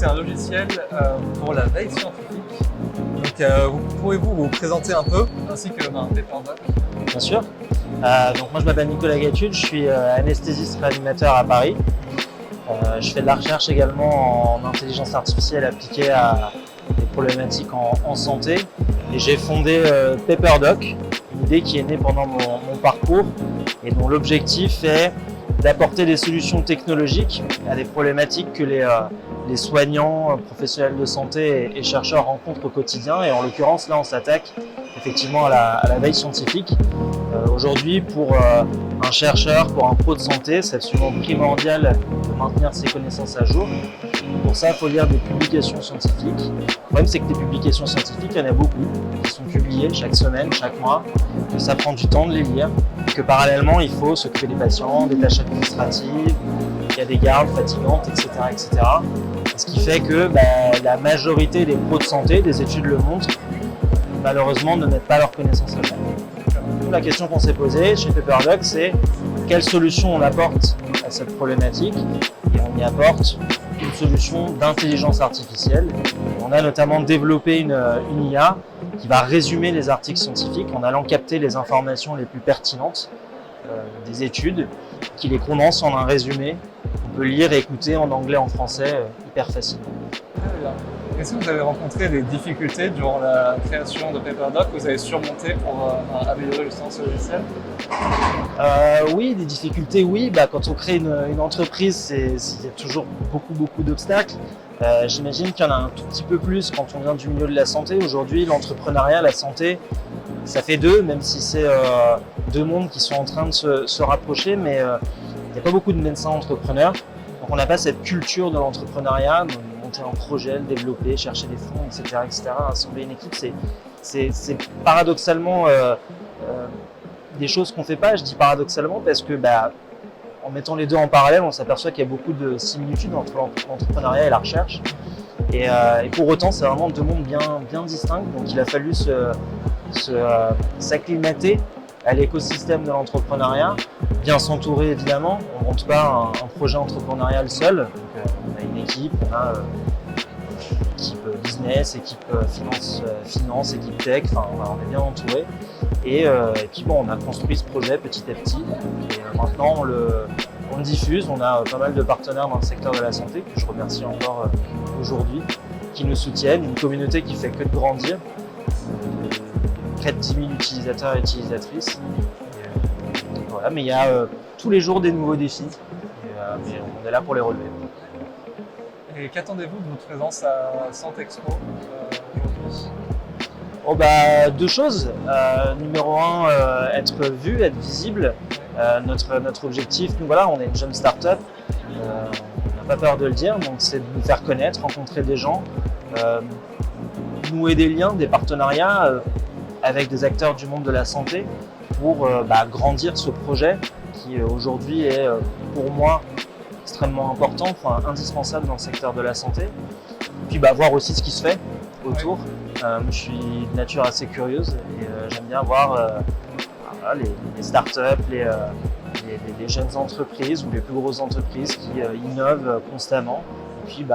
c'est un logiciel pour la veille scientifique. Donc, pouvez-vous vous présenter un peu, ainsi que PaperDoc? Bien sûr. Donc moi je m'appelle Nicolas Gatulle, je suis anesthésiste réanimateur à Paris. Je fais de la recherche également en intelligence artificielle appliquée à des problématiques en santé. Et j'ai fondé PaperDoc, une idée qui est née pendant mon parcours et dont l'objectif est d'apporter des solutions technologiques à des problématiques que les soignants, professionnels de santé et chercheurs rencontrent au quotidien. Et en l'occurrence, là, on s'attaque effectivement à la veille scientifique. Aujourd'hui, pour un chercheur, pour un pro de santé, c'est absolument primordial de maintenir ses connaissances à jour. Pour ça, il faut lire des publications scientifiques. Le problème, c'est que des publications scientifiques, il y en a beaucoup, qui sont publiées chaque semaine, chaque mois, que ça prend du temps de les lire, et que parallèlement, il faut s'occuper des patients, des tâches administratives, il y a des gardes fatigantes, etc. etc. Ce qui fait que la majorité des pros de santé, des études le montrent, malheureusement ne mettent pas leurs connaissances à jour. La question qu'on s'est posée chez PaperDoc, c'est quelle solution on apporte à cette problématique, et on y apporte une solution d'intelligence artificielle. On a notamment développé une IA qui va résumer les articles scientifiques en allant capter les informations les plus pertinentes des études, qui les condense en un résumé qu'on peut lire et écouter en anglais, en français hyper facilement. Est-ce que vous avez rencontré des difficultés durant la création de PaperDoc que vous avez surmontées pour améliorer justement ce logiciel? Oui, des difficultés, oui. Quand on crée une entreprise, il y a toujours beaucoup d'obstacles. J'imagine qu'il y en a un tout petit peu plus quand on vient du milieu de la santé. Aujourd'hui, l'entrepreneuriat, la santé, ça fait deux, même si c'est deux mondes qui sont en train de se rapprocher, mais il n'y a pas beaucoup de médecins entrepreneurs. Donc on n'a pas cette culture de l'entrepreneuriat, de monter un projet, le développer, chercher des fonds, etc. Assembler une équipe, c'est paradoxalement des choses qu'on ne fait pas. Je dis paradoxalement parce que en mettant les deux en parallèle, on s'aperçoit qu'il y a beaucoup de similitudes entre l'entrepreneuriat et la recherche. Et pour autant, c'est vraiment deux mondes bien distincts. Donc il a fallu s'acclimater à l'écosystème de l'entrepreneuriat, bien s'entourer évidemment. On ne monte pas un projet entrepreneurial seul. Donc, on a une équipe, on a équipe business, équipe finance, équipe tech, enfin on est bien entouré. Et puis on a construit ce projet petit à petit. Et maintenant on le diffuse. On a pas mal de partenaires dans le secteur de la santé que je remercie encore aujourd'hui, qui nous soutiennent, une communauté qui fait que de grandir. Près de 10 000 utilisateurs et utilisatrices. Voilà, mais il y a tous les jours des nouveaux défis. Mais on est là pour les relever. Et qu'attendez-vous de votre présence à Santexpo aujourd'hui? Deux choses. Numéro un, être vu, être visible. Notre objectif, nous voilà, on est une jeune start-up. On n'a pas peur de le dire, donc c'est de nous faire connaître, rencontrer des gens, nouer des liens, des partenariats avec des acteurs du monde de la santé pour grandir ce projet qui aujourd'hui est pour moi extrêmement important, indispensable dans le secteur de la santé. Puis voir aussi ce qui se fait autour. Je suis de nature assez curieuse et j'aime bien voir les startups, les jeunes entreprises ou les plus grosses entreprises qui innovent constamment. Et puis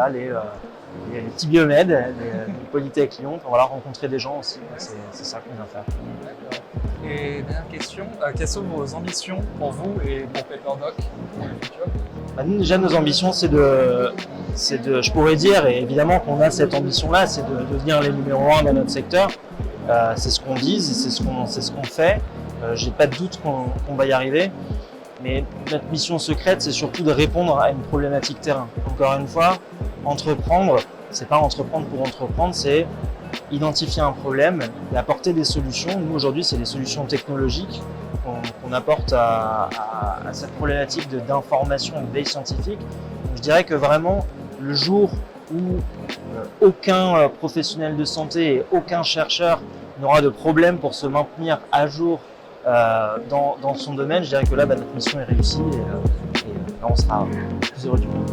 les petits biomèdes, les Polytech Lyon, pour rencontrer des gens aussi. C'est ça qu'on vient faire. D'accord. Et dernière question, quelles sont vos ambitions pour vous et pour PaperDoc pour le futur? Nous, déjà, nos ambitions, c'est de, je pourrais dire, et évidemment qu'on a cette ambition-là, c'est de devenir les numéros 1 dans notre secteur. C'est ce qu'on dit, c'est ce qu'on fait. J'ai pas de doute qu'on va y arriver. Mais notre mission secrète, c'est surtout de répondre à une problématique terrain. Encore une fois, entreprendre, c'est pas entreprendre pour entreprendre, c'est identifier un problème et apporter des solutions. Nous, aujourd'hui, c'est des solutions technologiques qu'on apporte à cette problématique d'information et de veille scientifique. Donc, je dirais que vraiment, le jour où aucun professionnel de santé et aucun chercheur n'aura de problème pour se maintenir à jour dans son domaine, je dirais que là, notre mission est réussie et là, on sera plus heureux du monde.